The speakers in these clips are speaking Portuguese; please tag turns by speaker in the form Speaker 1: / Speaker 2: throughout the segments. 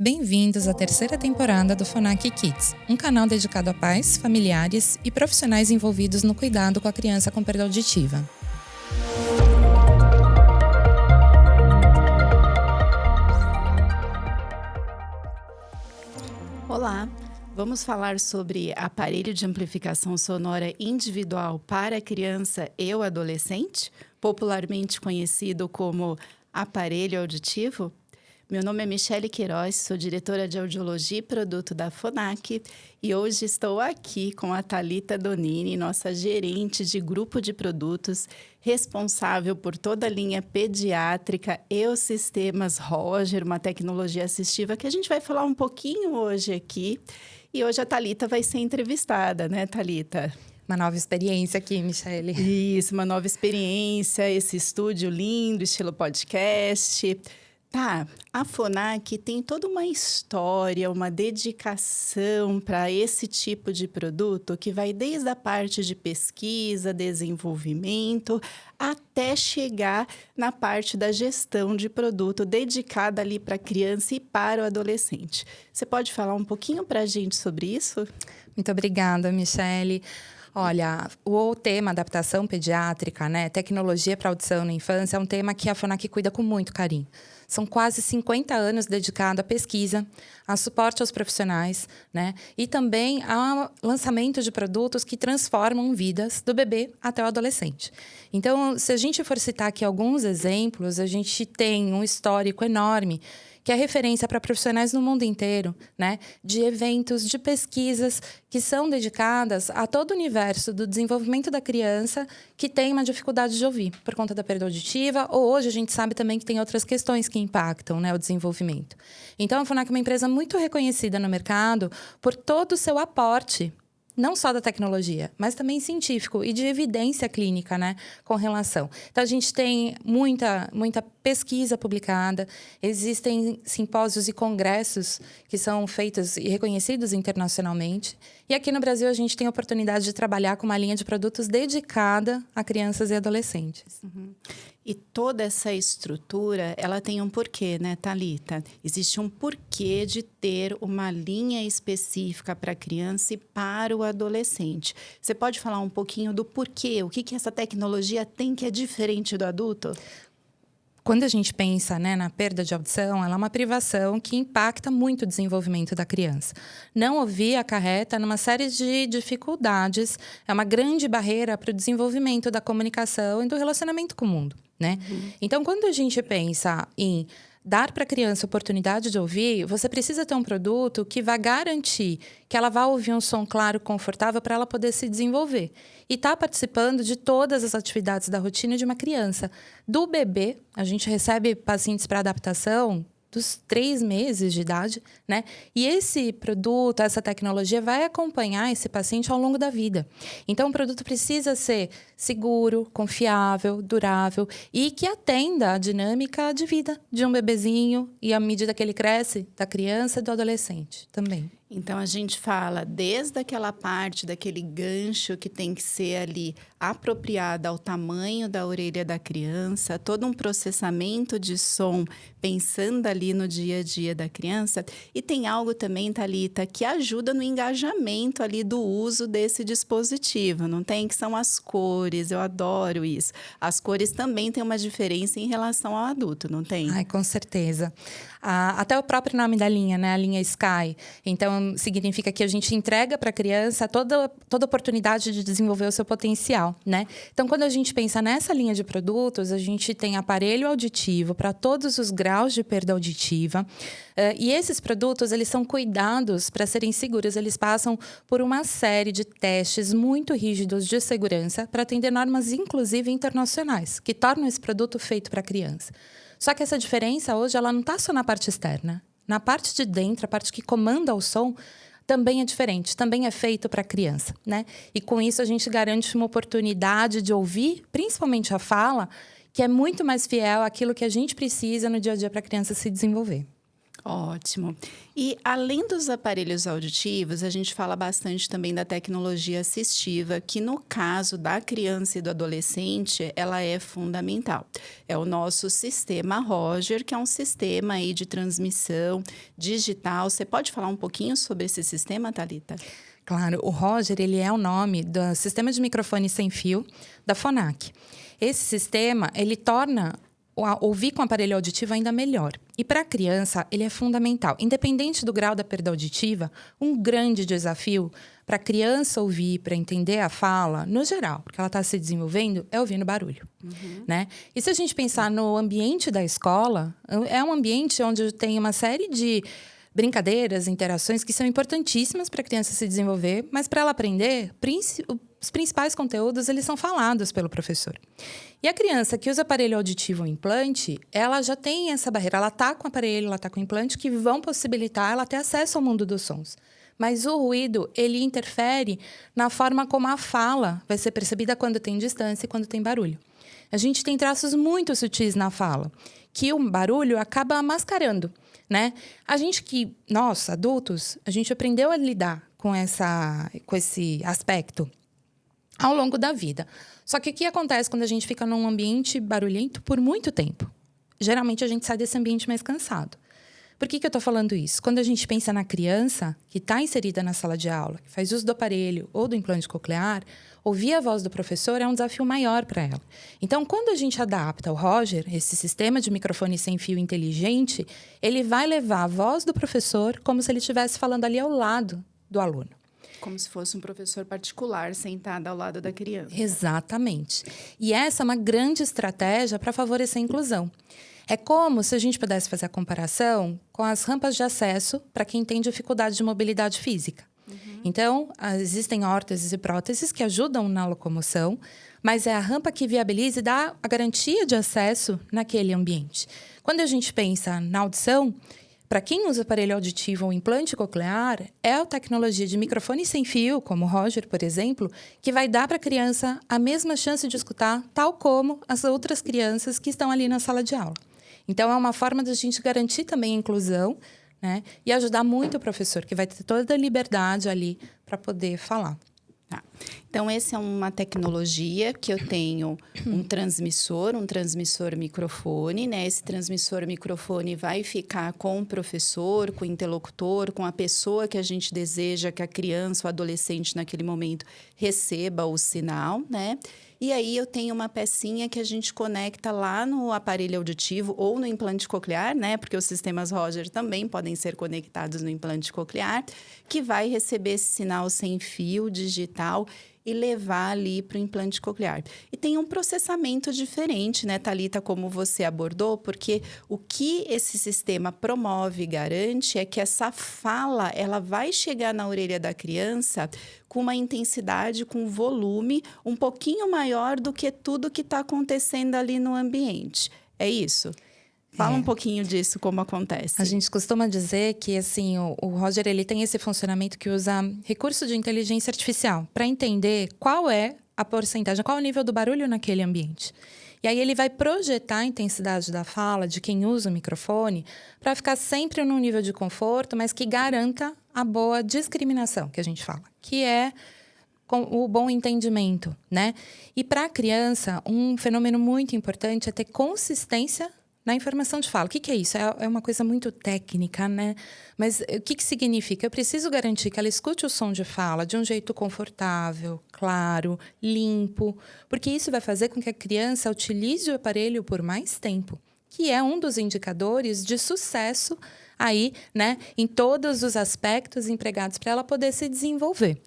Speaker 1: Bem-vindos à terceira temporada do Fonac Kids, um canal dedicado a pais, familiares e profissionais envolvidos no cuidado com a criança com perda auditiva.
Speaker 2: Olá, vamos falar sobre aparelho de amplificação sonora individual para criança e o adolescente, popularmente conhecido como aparelho auditivo? Meu nome é Michele Queiroz, sou diretora de audiologia e produto da Fonac e hoje estou aqui com a Thalita Donini, nossa gerente de grupo de produtos, responsável por toda a linha pediátrica e os sistemas Roger, uma tecnologia assistiva que a gente vai falar um pouquinho hoje aqui. E hoje a Thalita vai ser entrevistada, né, Thalita?
Speaker 1: Uma nova experiência aqui, Michele.
Speaker 2: Isso, uma nova experiência, esse estúdio lindo, estilo podcast. Tá, a Fonac tem toda uma história, uma dedicação para esse tipo de produto que vai desde a parte de pesquisa, desenvolvimento, até chegar na parte da gestão de produto dedicada ali para a criança e para o adolescente. Você pode falar um pouquinho para a gente sobre isso?
Speaker 1: Muito obrigada, Michele. Olha, o tema adaptação pediátrica, né, tecnologia para audição na infância, é um tema que a Fonac cuida com muito carinho. São quase 50 anos dedicados à pesquisa, a suporte aos profissionais, né? E também ao lançamento de produtos que transformam vidas do bebê até o adolescente. Então, se a gente for citar aqui alguns exemplos, a gente tem um histórico enorme que é referência para profissionais no mundo inteiro, né? De eventos, de pesquisas que são dedicadas a todo o universo do desenvolvimento da criança que tem uma dificuldade de ouvir por conta da perda auditiva, ou hoje a gente sabe também que tem outras questões que impactam, né, o desenvolvimento. Então, a Fonac é uma empresa muito reconhecida no mercado por todo o seu aporte, não só da tecnologia, mas também científico e de evidência clínica, né, com relação. Então, a gente tem muita pesquisa publicada, existem simpósios e congressos que são feitos e reconhecidos internacionalmente. E aqui no Brasil, a gente tem a oportunidade de trabalhar com uma linha de produtos dedicada a crianças e adolescentes.
Speaker 2: Uhum. E toda essa estrutura, ela tem um porquê, né, Thalita? Existe um porquê de ter uma linha específica para a criança e para o adolescente. Você pode falar um pouquinho do porquê? O que essa tecnologia tem que é diferente do adulto?
Speaker 1: Quando a gente pensa, né, na perda de audição, ela é uma privação que impacta muito o desenvolvimento da criança. Não ouvir acarreta numa série de dificuldades, é uma grande barreira para o desenvolvimento da comunicação e do relacionamento com o mundo, né? Então, quando a gente pensa em dar para a criança a oportunidade de ouvir, você precisa ter um produto que vai garantir que ela vai ouvir um som claro e confortável para ela poder se desenvolver. E está participando de todas as atividades da rotina de uma criança. Do bebê, a gente recebe pacientes para adaptação dos 3 meses de idade, né? E esse produto, essa tecnologia vai acompanhar esse paciente ao longo da vida. Então, o produto precisa ser seguro, confiável, durável e que atenda a dinâmica de vida de um bebezinho e, à medida que ele cresce, da criança e do adolescente também.
Speaker 2: Então, a gente fala desde aquela parte, daquele gancho que tem que ser ali apropriado ao tamanho da orelha da criança, todo um processamento de som, pensando ali no dia a dia da criança. E tem algo também, Thalita, que ajuda no engajamento ali do uso desse dispositivo, não tem? Que são as cores, eu adoro isso. As cores também têm uma diferença em relação ao adulto, não tem?
Speaker 1: Ai, com certeza. Até o próprio nome da linha, né? A linha Sky. Então, significa que a gente entrega para a criança toda oportunidade de desenvolver o seu potencial, né? Então, quando a gente pensa nessa linha de produtos, a gente tem aparelho auditivo para todos os graus de perda auditiva. E esses produtos, eles são cuidados para serem seguros. Eles passam por uma série de testes muito rígidos de segurança para atender normas, inclusive internacionais, que tornam esse produto feito para a criança. Só que essa diferença hoje, ela não está só na parte externa. Na parte de dentro, a parte que comanda o som, também é diferente, também é feito para a criança, né? E com isso a gente garante uma oportunidade de ouvir, principalmente a fala, que é muito mais fiel àquilo que a gente precisa no dia a dia para a criança se desenvolver.
Speaker 2: Ótimo. E além dos aparelhos auditivos, a gente fala bastante também da tecnologia assistiva, que no caso da criança e do adolescente, ela é fundamental. É o nosso sistema Roger, que é um sistema aí de transmissão digital. Você pode falar um pouquinho sobre esse sistema, Thalita?
Speaker 1: Claro, o Roger, ele é o nome do sistema de microfone sem fio da Phonak. Esse sistema, ele torna ouvir com aparelho auditivo ainda melhor. E para a criança, ele é fundamental. Independente do grau da perda auditiva, um grande desafio para a criança ouvir, para entender a fala, no geral, porque ela está se desenvolvendo, é ouvindo barulho. Né? E se a gente pensar no ambiente da escola, é um ambiente onde tem uma série de brincadeiras, interações que são importantíssimas para a criança se desenvolver, mas para ela aprender, os principais conteúdos eles são falados pelo professor. E a criança que usa aparelho auditivo ou implante, ela já tem essa barreira. Ela está com o aparelho, ela está com o implante, que vão possibilitar ela ter acesso ao mundo dos sons. Mas o ruído, ele interfere na forma como a fala vai ser percebida quando tem distância e quando tem barulho. A gente tem traços muito sutis na fala, que o barulho acaba mascarando. Né? A gente que, nós, adultos, a gente aprendeu a lidar com esse aspecto ao longo da vida. Só que o que acontece quando a gente fica num ambiente barulhento por muito tempo? Geralmente a gente sai desse ambiente mais cansado. Por que eu estou falando isso? Quando a gente pensa na criança que está inserida na sala de aula, que faz uso do aparelho ou do implante coclear, ouvir a voz do professor é um desafio maior para ela. Então, quando a gente adapta o Roger, esse sistema de microfone sem fio inteligente, ele vai levar a voz do professor como se ele estivesse falando ali ao lado do aluno.
Speaker 2: Como se fosse um professor particular sentado ao lado da criança.
Speaker 1: Exatamente. E essa é uma grande estratégia para favorecer a inclusão. É como se a gente pudesse fazer a comparação com as rampas de acesso para quem tem dificuldade de mobilidade física. Então, existem órteses e próteses que ajudam na locomoção, mas é a rampa que viabiliza e dá a garantia de acesso naquele ambiente. Quando a gente pensa na audição, para quem usa aparelho auditivo ou implante coclear, é a tecnologia de microfone sem fio, como o Roger, por exemplo, que vai dar para a criança a mesma chance de escutar, tal como as outras crianças que estão ali na sala de aula. Então, é uma forma da gente garantir também a inclusão, né? E ajudar muito o professor, que vai ter toda a liberdade ali para poder falar.
Speaker 2: Tá. Então, essa é uma tecnologia que eu tenho um transmissor microfone, né? Esse transmissor microfone vai ficar com o professor, com o interlocutor, com a pessoa que a gente deseja que a criança ou adolescente naquele momento receba o sinal, né? E aí eu tenho uma pecinha que a gente conecta lá no aparelho auditivo ou no implante coclear, né? Porque os sistemas Roger também podem ser conectados no implante coclear, que vai receber esse sinal sem fio digital e levar ali para o implante coclear. E tem um processamento diferente, né, Thalita, como você abordou, porque o que esse sistema promove e garante é que essa fala, ela vai chegar na orelha da criança com uma intensidade, com um volume um pouquinho maior do que tudo que está acontecendo ali no ambiente. É isso? Fala um pouquinho disso, como acontece.
Speaker 1: A gente costuma dizer que assim, o Roger ele tem esse funcionamento que usa recurso de inteligência artificial para entender qual é a porcentagem, qual é o nível do barulho naquele ambiente. E aí ele vai projetar a intensidade da fala de quem usa o microfone para ficar sempre num nível de conforto, mas que garanta a boa discriminação, que a gente fala, que é o bom entendimento, né? E para a criança, um fenômeno muito importante é ter consistência na informação de fala. O que é isso? É uma coisa muito técnica, né? Mas o que significa? Eu preciso garantir que ela escute o som de fala de um jeito confortável, claro, limpo, porque isso vai fazer com que a criança utilize o aparelho por mais tempo, que é um dos indicadores de sucesso aí, né? Em todos os aspectos empregados para ela poder se desenvolver.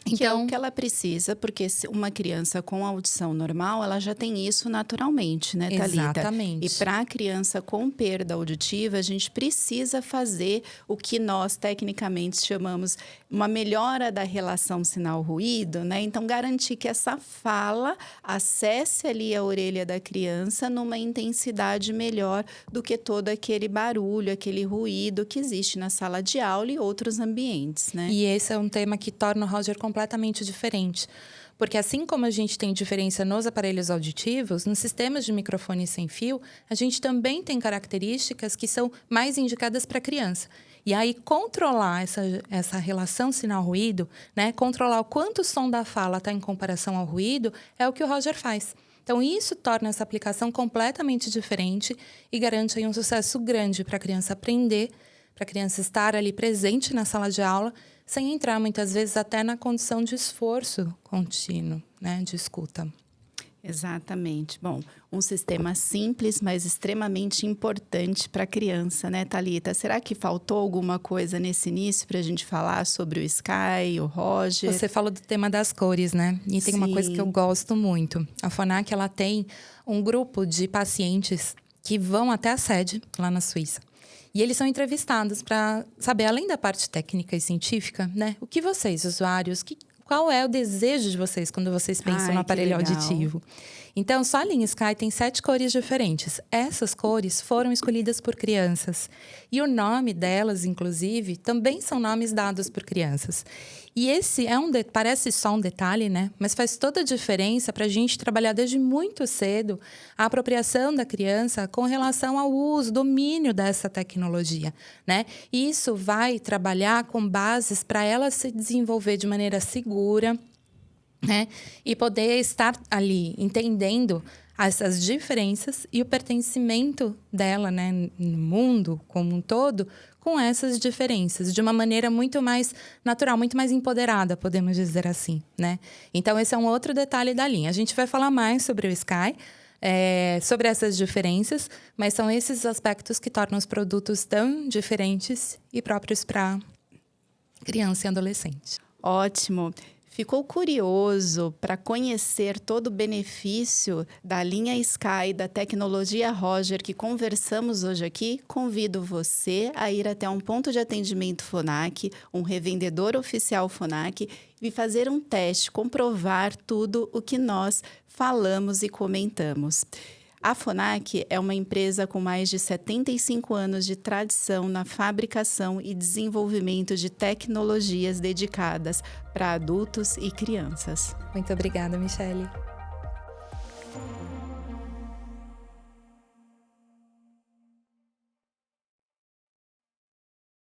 Speaker 2: Que é o que ela precisa, porque uma criança com audição normal, ela já tem isso naturalmente, né, Thalita?
Speaker 1: Exatamente.
Speaker 2: E para a criança com perda auditiva, a gente precisa fazer o que nós tecnicamente chamamos uma melhora da relação sinal-ruído, né? Então, garantir que essa fala acesse ali a orelha da criança numa intensidade melhor do que todo aquele barulho, aquele ruído que existe na sala de aula e outros ambientes, né?
Speaker 1: E esse é um tema que torna o Roger completamente diferente. Porque assim como a gente tem diferença nos aparelhos auditivos, nos sistemas de microfone sem fio, a gente também tem características que são mais indicadas para criança. E aí, controlar essa relação sinal-ruído, né? Controlar o quanto o som da fala está em comparação ao ruído, é o que o Roger faz. Então, isso torna essa aplicação completamente diferente e garante aí um sucesso grande para a criança aprender, para a criança estar ali presente na sala de aula, sem entrar, muitas vezes, até na condição de esforço contínuo, né? De escuta.
Speaker 2: Exatamente. Bom, um sistema simples, mas extremamente importante para a criança, né, Thalita? Será que faltou alguma coisa nesse início para a gente falar sobre o Sky, o Roger?
Speaker 1: Você falou do tema das cores, né? E tem uma coisa que eu gosto muito. A Phonak, ela tem um grupo de pacientes que vão até a sede, lá na Suíça. E eles são entrevistados para saber, além da parte técnica e científica, né? O que vocês, usuários, qual é o desejo de vocês quando vocês pensam no aparelho auditivo? Então, só a linha Sky tem 7 cores diferentes. Essas cores foram escolhidas por crianças. E o nome delas, inclusive, também são nomes dados por crianças. E esse parece só um detalhe, né? Mas faz toda a diferença para a gente trabalhar desde muito cedo a apropriação da criança com relação ao uso, domínio dessa tecnologia, né? E isso vai trabalhar com bases para ela se desenvolver de maneira segura, né? E poder estar ali entendendo essas diferenças e o pertencimento dela, né, no mundo como um todo, com essas diferenças, de uma maneira muito mais natural, muito mais empoderada, podemos dizer assim, né? Então, esse é um outro detalhe da linha. A gente vai falar mais sobre o Sky, sobre essas diferenças, mas são esses aspectos que tornam os produtos tão diferentes e próprios para criança e adolescente.
Speaker 2: Ótimo! Ficou curioso para conhecer todo o benefício da linha Sky, da tecnologia Roger que conversamos hoje aqui? Convido você a ir até um ponto de atendimento Phonak, um revendedor oficial Phonak, e fazer um teste, comprovar tudo o que nós falamos e comentamos. A Phonak é uma empresa com mais de 75 anos de tradição na fabricação e desenvolvimento de tecnologias dedicadas para adultos e crianças.
Speaker 1: Muito obrigada, Michele.